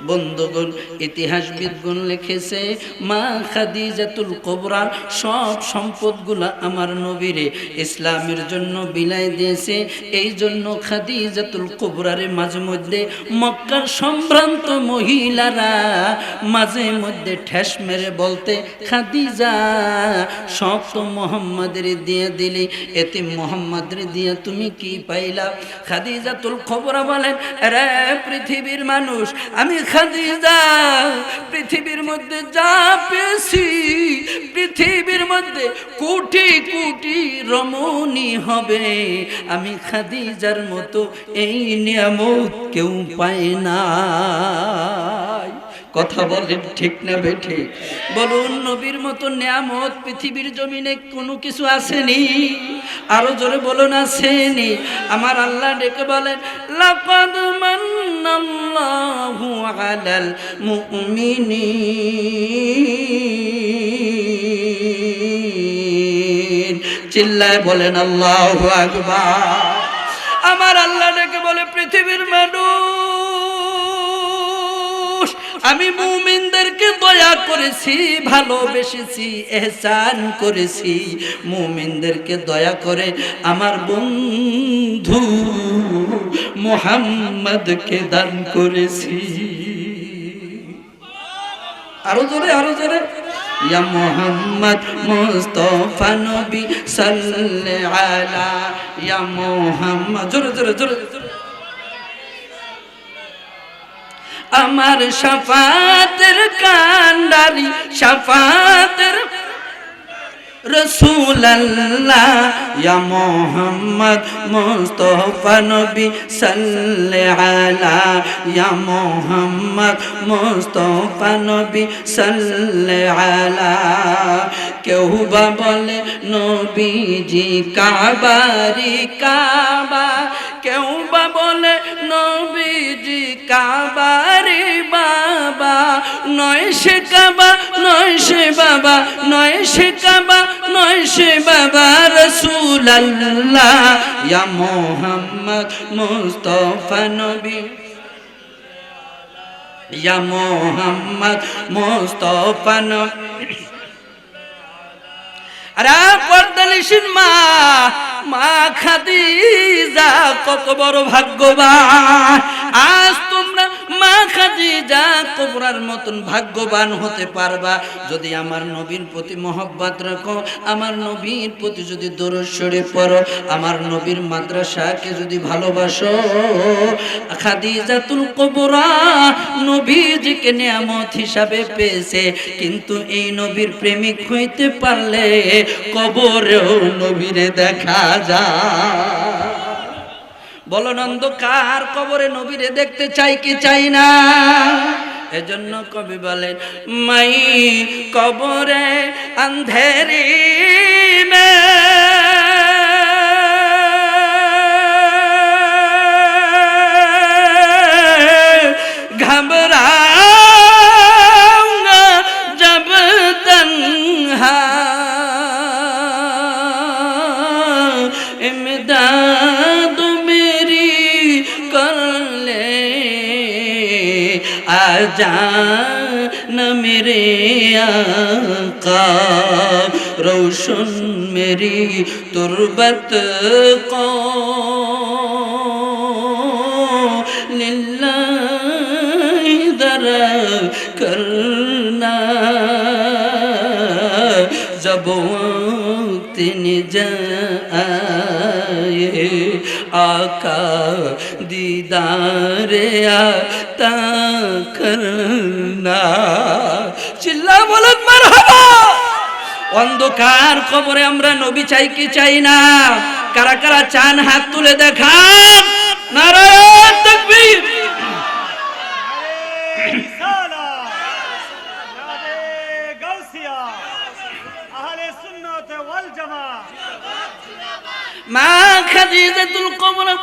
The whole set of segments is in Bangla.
বন্ধুগণ, ইতিহাসবিদগণ লিখেছে মা খাদিজাতুল কুবরার সব সম্পদগুলা আমার নবীরে ইসলামের জন্য বিলাই দিয়েছে। এই জন্য খাদিজাতুল কুবরারে মাঝে মধ্যে মক্কার সম্ভ্রান্ত মহিলারা মাঝে মধ্যে ঠেস মেরে বলতে, খাদিজা সব তো মোহাম্মদের দিয়ে দিলি, এতে মোহাম্মদের দিয়ে তুমি কি পাইলা? খাদিজাতুল কুবরা বলেন, রে পৃথিবীর মানুষ, আমি খাদিজা পৃথিবীর মধ্যে যা পেয়েছি, পৃথিবীর মধ্যে কোটি কোটি রমণী হবে, আমি খাদিজার মতো এই নিয়ামত কেউ পায় না। কথা বলেন ঠিক না বেঠে? বলুন, নবীর মতো নিয়ামত পৃথিবীর জমিনে কোনো কিছু আসেনি? আরো জোরে বলুন, আসেনি? আমার আল্লাহ ডেকে বলেন, লাকাদ মান্নাল্লাহু আলাল মুমিনিন। চিল্লায় বলেন আল্লাহু আকবার। আমার আল্লাহ ডেকে বলে, পৃথিবীর মানুষ, আমি মুমিনদেরকে দয়া করেছি, ভালোবেসেছি, ইহসান করেছি। মুমিনদেরকে দয়া করে আমার বন্ধু মুহাম্মদকে দান করেছি। আরো জোরে, আরো জোরে। ইয়া মুহাম্মদ মুস্তাফা নবী সাল্লি আলা, ইয়া মুহাম্মদ, জোরে জোরে জোরে। আমার শাফাতের কান্ডারি, শাফাতের রাসূলুল্লাহ, ইয়া মুহাম্মদ মুস্তাফা নবী সাল্লি আলা, ইয়া মুহাম্মদ মুস্তাফা নবী সাল্লি আলা। কেউ বা বলে নবীজি কাবারি কাবা, কেউ বা বলে নবীজি কাবারি বাবা। নয় সে কাবা, নয় সে বাবা, নয় সে কাবা, নয় সে বাবা, রাসূলুল্লাহ, ইয়া মুহাম্মদ মুস্তাফা নবী, ইয়া মুহাম্মদ মুস্তাফা নবী। আরে পর্দানিসীন মা, মা খাদিজা কত বড় ভাগ্যবান। আজ তোমরা মা খাদিজা কুবরার মতন ভাগ্যবান হতে পারবা যদি আমার নবীর প্রতি মহব্বত রাখো, আমার নবীর প্রতি যদি দরুদ শরীফ পড়ো, আমার নবীর মাদ্রাসাকে যদি ভালোবাসো। খাদিজাতুল কুবরা নবীজিকে নিয়ামত হিসাবে পেয়েছে, কিন্তু এই নবীর প্রেমিক হইতে পারলে কবরেও নবীরে দেখা যায়। বলো, অন্ধকার কবরে নবীরে দেখতে চাই কি চাই না? এজন্য কবি বলেন, মাই কবরে আন্ধেরি মে ঘবরাऊंगा जब तन्हा, इमदाद मेरी कर ले, आजा न मेरे आका, रोशन मेरी तुरबत को लिल्लाहि दरा करना, जब वक्त निजाए आका दीदारे आता करना। চিল্লা বলেন মারহাবা। অন্ধকার কবরে আমরা নবী চাই কি চাই না? কারা কারা চান হাত তুলে দেখান। নারায়ে তাকবীর। মা খাদিজাতুল কুবরা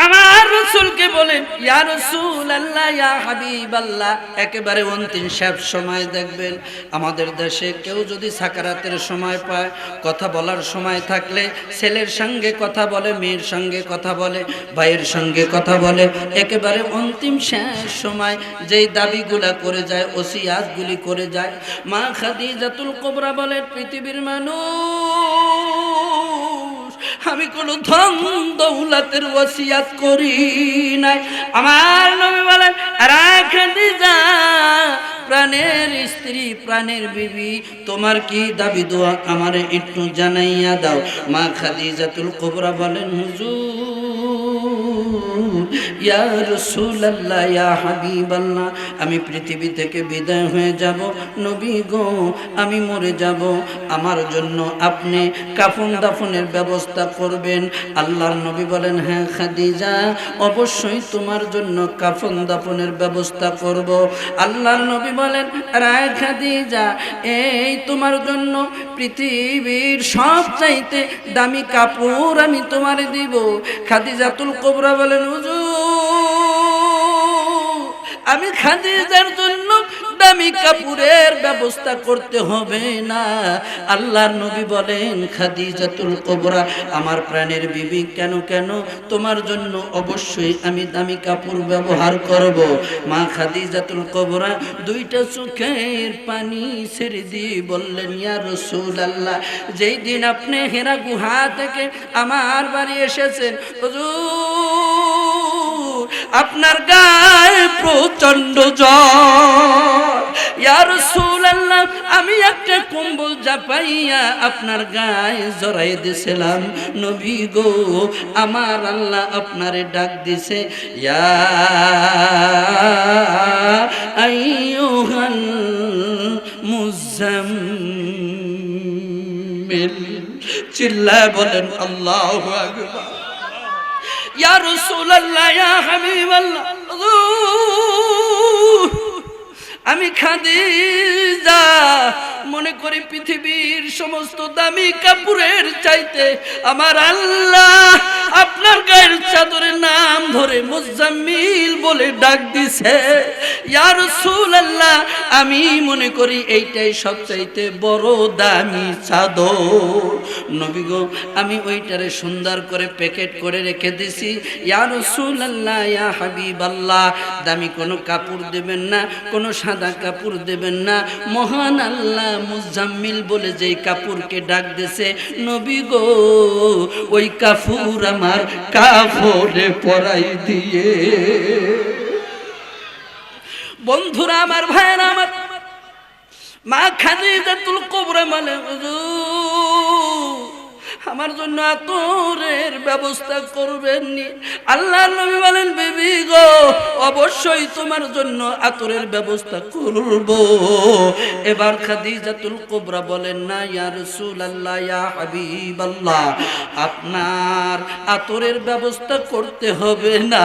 আমার রাসূলকে বলেন ইয়া রাসূলুল্লাহ ইয়া হাবিবাল্লাহ, একেবারে অন্তিম শেষ সময় দেখবেন আমাদের দেশে কেউ যদি সাকারাতের সময় পায়, কথা বলার সময় থাকলে ছেলের সঙ্গে কথা বলে, মেয়ের সঙ্গে কথা বলে, ভাইয়ের সঙ্গে কথা বলে, একেবারে অন্তিম শেষ সময় যেই দাবিগুলা করে যায়, ওসিয়াতগুলি করে যায়, মা খাদিজাতুল কুবরা বলেন পৃথিবীর মানুষ, আমি কোনো ধন দৌলতের ওসিয়াত করি নাই। আমার নবী বলেন আরে খাদিজা, প্রাণের স্ত্রী, প্রাণের বিবি, তোমার কি দাবি দোয়া আমারে একটু জানাইয়া দাও। মা খাদিজাতুল কুবরা বলেন হুজুর, ইয়া রাসূলুল্লাহ ইয়া হাবিবাল্লাহ, আমি পৃথিবী থেকে বিদায় হয়ে যাব, নবী গো আমি মরে যাব, আমার জন্য আপনি কাফন দাফনের ব্যবস্থা করবেন। আল্লাহর নবী বলেন হ্যাঁ খাদিজা, অবশ্যই তোমার জন্য কাফন দাফনের ব্যবস্থা করব। আল্লাহর নবী বলেন রায় খাদিজা, এই তোমার জন্য পৃথিবীর সবচাইতে দামি কাপড় আমি তোমারে দিব। খাদিজাতুল কুবরা বলেন হুজুর, আমি খাদিজার জন্য দামি কাপড়ের ব্যবস্থা করতে হবে না। আল্লাহর নবী বলেন খাদিজাতুল কুবরা, আমার প্রাণের বিবি, কেন কেন, তোমার জন্য অবশ্যই আমি দামি কাপড় ব্যবহার করব। মা খাদিজাতুল কুবরা দুইটা চোখের পানি ছেড়ে দিয়ে বললেন ইয়া রাসূলুল্লাহ, যেই দিন আপনি হেরা গুহা থেকে আমার বাড়ি এসেছেন হুজুর, আপনার গায়ে প্রচন্ড জ্বর, ইয়া রাসূলুল্লাহ আমি একটা কম্বল জাপাইয়া আপনার গায়ে জড়াই দিছিলাম, নবী গো আমার আল্লাহ আপনারে ডাক দিছে ইয়া আইয়ুহাল মুজাম্মিল, চিল্লায় বলেন আল্লাহু আকবার। ইয়া রাসূলুল্লাহ ইয়া হাবিবাল্লাহ, আমি খাদিজা মনে করি পৃথিবীর সমস্ত দামি কাপড়ের চাইতে আমার আল্লাহ আপনার গায়ের চাদরের নাম ধরে মুজাম্মিল বলে ডাক দিছে। ইয়া রাসূলুল্লাহ আমি মনে করি এইটাই সবচাইতে বড় দামি চাদর, নবী গো আমি ওইটারে সুন্দর করে প্যাকেট করে রেখে দিছি। ইয়া রাসূলুল্লাহ ইয়া হাবিবাল্লাহ, দামি কোনো কাপড় দেবেন না, কোনো সাদা কাপড় দেবেন না, মহান আল্লাহ মুজাম্মিল বলে যেই কাপড়কে ডাক দিছে, নবী গো ওই কাপড় আমার কাফনে পরাই দিয়ে। বন্ধুরা আমার, ভাইরা আমার, মা খাদিজাতুল কুবরা বলে হুজুর আমার জন্য আতরের ব্যবস্থা করবেন নি। আল্লাহর নবী বলেন বিবি গো অবশ্যই তোমার জন্য আতরের ব্যবস্থা করব। এবার খাদিজাতুল কুবরা বলেন না ইয়া রাসূলুল্লাহ ইয়া হাবিবাল্লাহ, আপনার আতরের ব্যবস্থা করতে হবে না,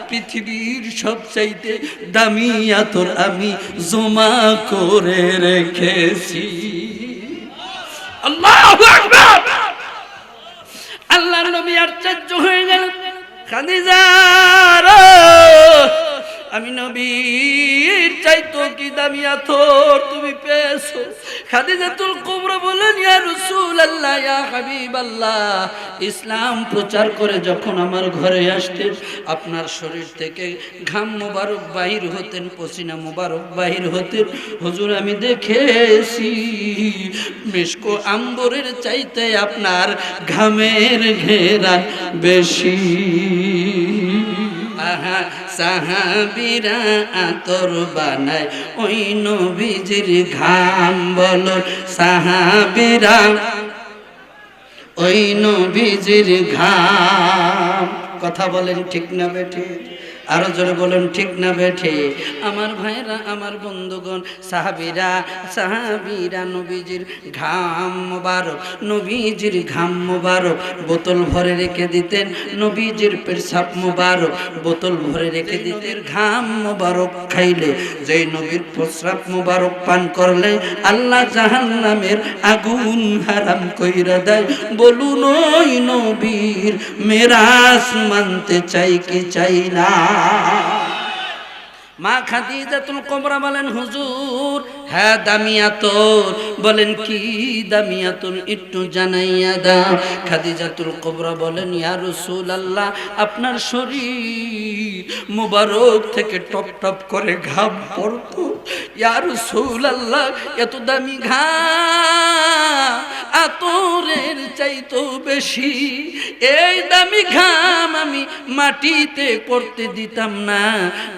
পৃথিবীর সবচাইতে দামি আতর আমি জমা করে রেখেছি। আল্লাহু আকবার। আল্লাহর নবী আশ্চর্য হয়ে গেলেন, খাদিজা আমি নবীর চাইতো কি দামি আতর তুমি পেয়েছো। খাদিজাতুল কুবরা বলেন ইয়া রাসূলুল্লাহ ইয়া হাবিবাল্লাহ, ইসলাম প্রচার করে যখন আমার ঘরে আসতেন আপনার শরীর থেকে ঘাম মোবারক বাহির হতেন, পসিনা মোবারক বাহির হতেন, হুজুর আমি দেখেছি মিশকো আম্বরের চাইতে আপনার ঘামের ঘেরান বেশি। আহা সাহাবীরা আতর বানায় ওই নবীজির ঘাম, বলো সাহাবীরা ওই নবীজির ঘাম। কথা বলেন ঠিক না বেঠিক? আরো জোরে বলেন ঠিক না বেঠে? আমার ভাইরা, আমার বন্ধুগণ, সাহাবীরা নবীজির ঘাম মোবারক, নবীজির ঘাম মোবারক বোতল ভরে রেখে দিতেন, নবীজির পেশাব মোবারক বোতল ভরে রেখে দিতেন। ঘাম মোবারক খাইলে, যেই নবীর প্রস্রাব মোবারক পান করলে আল্লাহ জাহান্নামের আগুন হারাম কইরা দেয়। বলুন ওই নবীর মেরাজ মানতে চাই কি চাই না? মা খাদিজাতুল কুবরা বলেন, হুজুর হ্যাঁ দামিয়াতুন। বলেন কি দামিয়াতুন, একটু জানাইয়া দাও। খাদিজাতুল কুবরা বলেন, ইয়া রাসূলুল্লাহ, আপনার শরীর মুবারক থেকে টপ টপ করে ঘাম পড়তো। ইয়া রাসূলুল্লাহ, এত দামি ঘাম আতরের চাইতো বেশি, এই দামি ঘাম আমি মাটিতে পড়তে দিতাম না,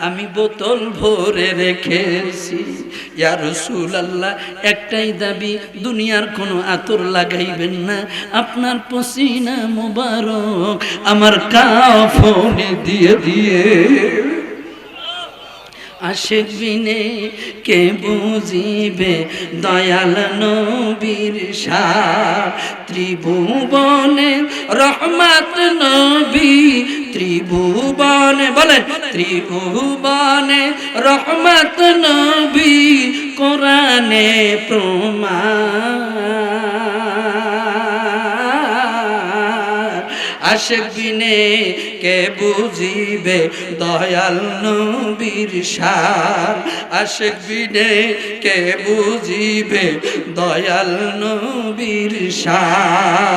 আমি বোতল ভরে রেখেছি। ইয়া রাসূলুল্লাহ, একটাই দাবি, দুনিয়ার কোনো আতর লাগাইবেন না, আপনার পসিনা মোবারক আমার কাফনে দিয়ে দিয়ে। আশিক বিনে কে বুঝিবে দয়াল নবীর শান, ত্রিভুবনে রহমত নবী, ত্রিভুবনে বলেন ত্রিভুবনে রহমত নবী, কোরআনে প্রমাণ। আশিক বিনে কে বুঝিবে দয়াল নবীর শান, আশিক বিনে কে বুঝিবে দয়াল নবীর শান।